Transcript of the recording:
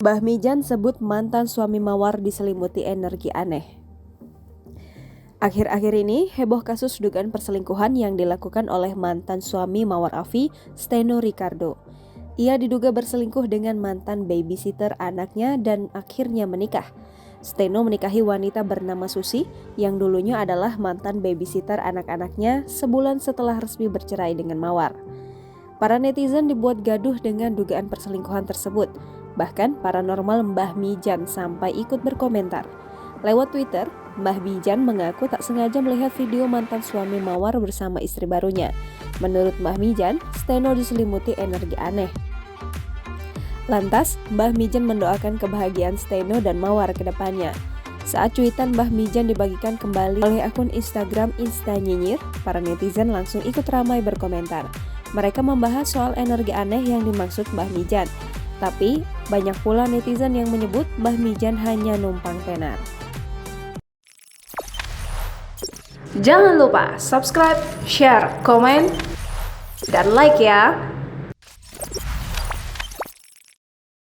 Mbah Mijan sebut mantan suami Mawar diselimuti energi aneh. Akhir-akhir ini heboh kasus dugaan perselingkuhan yang dilakukan oleh mantan suami Mawar Afi, Steno Ricardo. Ia diduga berselingkuh dengan mantan babysitter anaknya dan akhirnya menikah. Steno menikahi wanita bernama Susi yang dulunya adalah mantan babysitter anak-anaknya sebulan setelah resmi bercerai dengan Mawar. Para netizen dibuat gaduh dengan dugaan perselingkuhan tersebut. Bahkan paranormal Mbah Mijan sampai ikut berkomentar. Lewat Twitter, Mbah Mijan mengaku tak sengaja melihat video mantan suami Mawar bersama istri barunya. Menurut Mbah Mijan, Steno diselimuti energi aneh. Lantas, Mbah Mijan mendoakan kebahagiaan Steno dan Mawar ke depannya. Saat cuitan Mbah Mijan dibagikan kembali oleh akun Instagram Instanyinyir, para netizen langsung ikut ramai berkomentar. Mereka membahas soal energi aneh yang dimaksud Mbah Mijan. Tapi, banyak pula netizen yang menyebut Mbah Mijan hanya numpang tenar. Jangan lupa subscribe, share, komen, dan like ya!